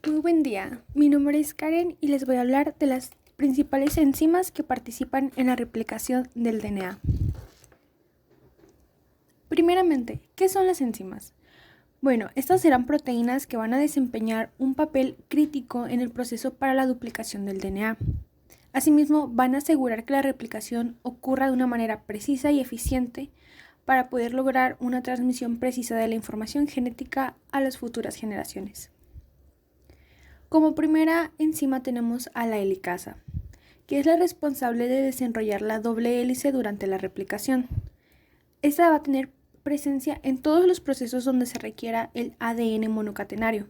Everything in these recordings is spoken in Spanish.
Muy buen día, mi nombre es Karen y les voy a hablar de las principales enzimas que participan en la replicación del DNA. Primeramente, ¿qué son las enzimas? Bueno, estas serán proteínas que van a desempeñar un papel crítico en el proceso para la duplicación del DNA. Asimismo, van a asegurar que la replicación ocurra de una manera precisa y eficiente para poder lograr una transmisión precisa de la información genética a las futuras generaciones. Como primera enzima tenemos a la helicasa, que es la responsable de desenrollar la doble hélice durante la replicación. Esta va a tener presencia en todos los procesos donde se requiera el ADN monocatenario.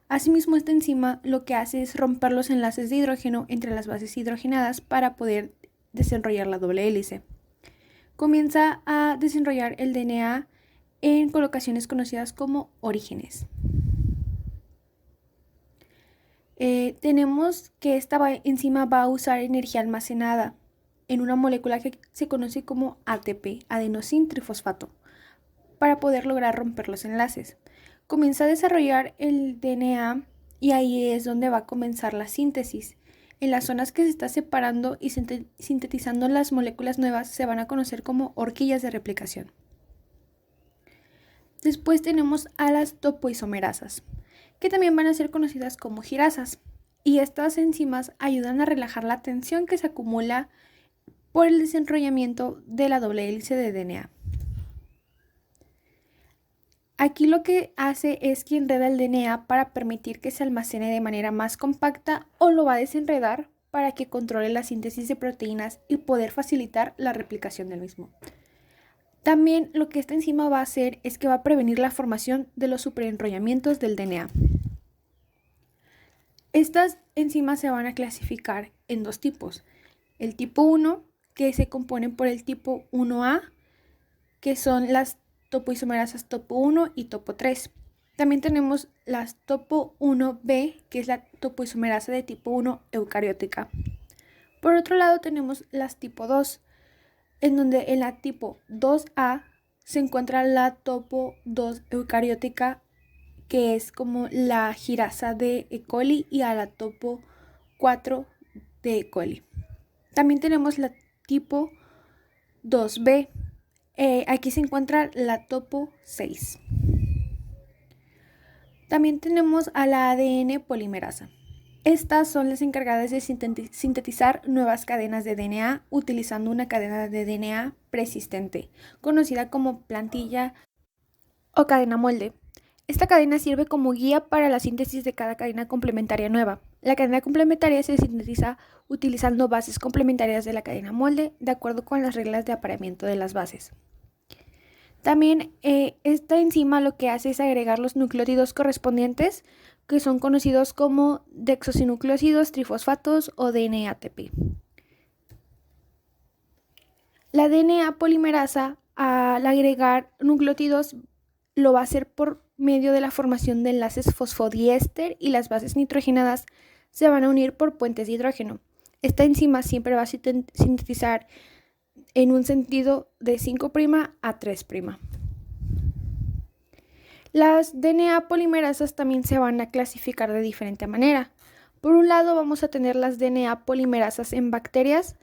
Asimismo, esta enzima lo que hace es romper los enlaces de hidrógeno entre las bases hidrogenadas para poder desenrollar la doble hélice. Comienza a desenrollar el DNA en colocaciones conocidas como orígenes. Tenemos que esta enzima va a usar energía almacenada en una molécula que se conoce como ATP, adenosin-trifosfato, para poder lograr romper los enlaces. Comienza a desarrollar el DNA y ahí es donde va a comenzar la síntesis. En las zonas que se está separando y sintetizando las moléculas nuevas se van a conocer como horquillas de replicación. Después tenemos a las topoisomerasas, que también van a ser conocidas como girasas, y estas enzimas ayudan a relajar la tensión que se acumula por el desenrollamiento de la doble hélice de DNA. Aquí lo que hace es que enreda el DNA para permitir que se almacene de manera más compacta o lo va a desenredar para que controle la síntesis de proteínas y poder facilitar la replicación del mismo. También lo que esta enzima va a hacer es que va a prevenir la formación de los superenrollamientos del DNA. Estas enzimas se van a clasificar en dos tipos. El tipo 1, que se componen por el tipo 1A, que son las topoisomerasas topo 1 y topo 3. También tenemos las topo 1B, que es la topoisomerasa de tipo 1 eucariótica. Por otro lado tenemos las tipo 2, en donde en la tipo 2A se encuentra la topo 2 eucariótica, que es como la girasa de E. coli, y a la topo 4 de E. coli. También tenemos la tipo 2B. Aquí se encuentra la topo 6. También tenemos a la ADN polimerasa. Estas son las encargadas de sintetizar nuevas cadenas de DNA utilizando una cadena de DNA persistente, conocida como plantilla o cadena molde. Esta cadena sirve como guía para la síntesis de cada cadena complementaria nueva. La cadena complementaria se sintetiza utilizando bases complementarias de la cadena molde de acuerdo con las reglas de apareamiento de las bases. También esta enzima lo que hace es agregar los nucleótidos correspondientes, que son conocidos como desoxinucleósidos trifosfatos o DNA-ATP. La DNA polimerasa, al agregar nucleótidos, lo va a hacer por medio de la formación de enlaces fosfodiéster, y las bases nitrogenadas se van a unir por puentes de hidrógeno. Esta enzima siempre va a sintetizar en un sentido de 5' a 3'. Las DNA polimerasas también se van a clasificar de diferente manera. Por un lado vamos a tener las DNA polimerasas en bacterias,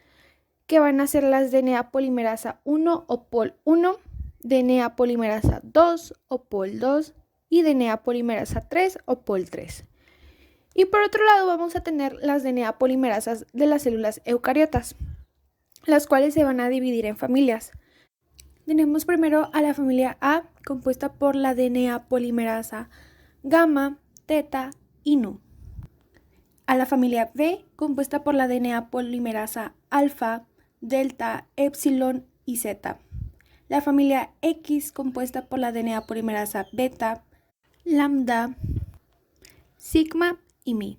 que van a ser las DNA polimerasa 1 o Pol 1, DNA polimerasa 2 o Pol 2 y DNA polimerasa 3 o Pol 3. Y por otro lado vamos a tener las DNA polimerasas de las células eucariotas, las cuales se van a dividir en familias. Tenemos primero a la familia A, compuesta por la DNA polimerasa gamma, teta y nu. A la familia B, compuesta por la DNA polimerasa alfa, delta, epsilon y zeta. La familia X, compuesta por la DNA polimerasa beta, lambda, sigma y mi.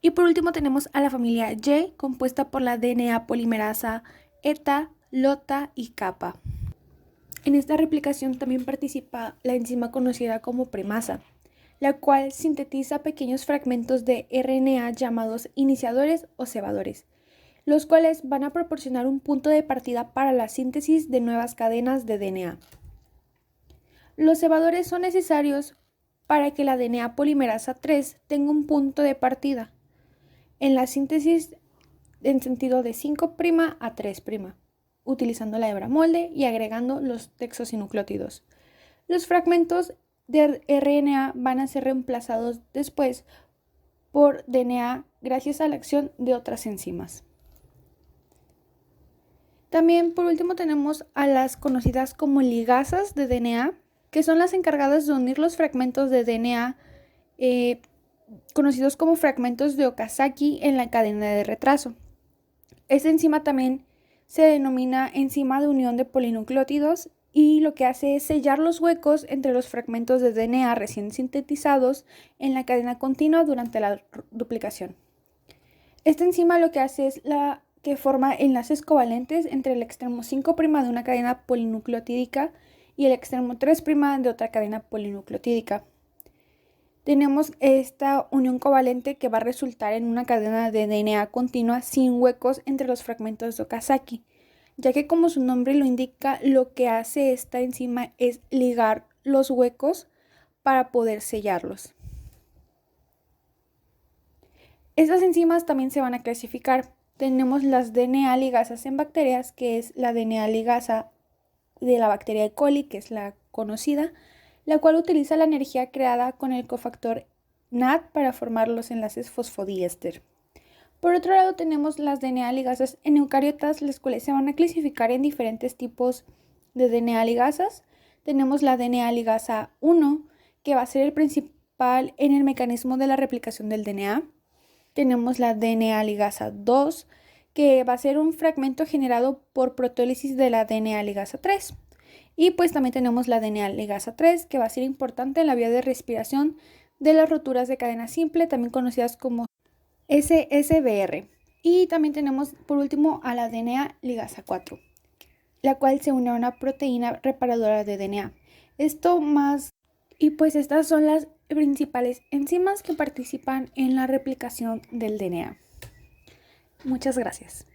Y por último tenemos a la familia Y, compuesta por la DNA polimerasa eta, lota y kappa. En esta replicación también participa la enzima conocida como primasa, la cual sintetiza pequeños fragmentos de RNA llamados iniciadores o cebadores, los cuales van a proporcionar un punto de partida para la síntesis de nuevas cadenas de DNA. Los cebadores son necesarios para que la DNA polimerasa 3 tenga un punto de partida en la síntesis en sentido de 5' a 3', utilizando la hebra molde y agregando los desoxinucleótidos. Los fragmentos de RNA van a ser reemplazados después por DNA gracias a la acción de otras enzimas. También, por último, tenemos a las conocidas como ligasas de DNA, que son las encargadas de unir los fragmentos de DNA conocidos como fragmentos de Okazaki en la cadena de retraso. Esta enzima también se denomina enzima de unión de polinucleótidos y lo que hace es sellar los huecos entre los fragmentos de DNA recién sintetizados en la cadena continua durante la duplicación. Esta enzima lo que hace es que forma enlaces covalentes entre el extremo 5' de una cadena polinucleotídica y el extremo 3' de otra cadena polinucleotídica. Tenemos esta unión covalente que va a resultar en una cadena de DNA continua sin huecos entre los fragmentos de Okazaki, ya que como su nombre lo indica, lo que hace esta enzima es ligar los huecos para poder sellarlos. Estas enzimas también se van a clasificar. Tenemos las DNA ligasas en bacterias, que es la DNA ligasa de la bacteria E. coli, que es la conocida, la cual utiliza la energía creada con el cofactor NAD para formar los enlaces fosfodiéster. Por otro lado, tenemos las DNA ligasas en eucariotas, las cuales se van a clasificar en diferentes tipos de DNA ligasas. Tenemos la DNA ligasa 1, que va a ser el principal en el mecanismo de la replicación del DNA. Tenemos la DNA ligasa 2, que va a ser un fragmento generado por proteólisis de la DNA ligasa 3. Y pues también tenemos la DNA ligasa 3, que va a ser importante en la vía de respiración de las roturas de cadena simple, también conocidas como SSBR. Y también tenemos por último a la DNA ligasa 4, la cual se une a una proteína reparadora de DNA. Y pues estas son las principales enzimas que participan en la replicación del DNA. Muchas gracias.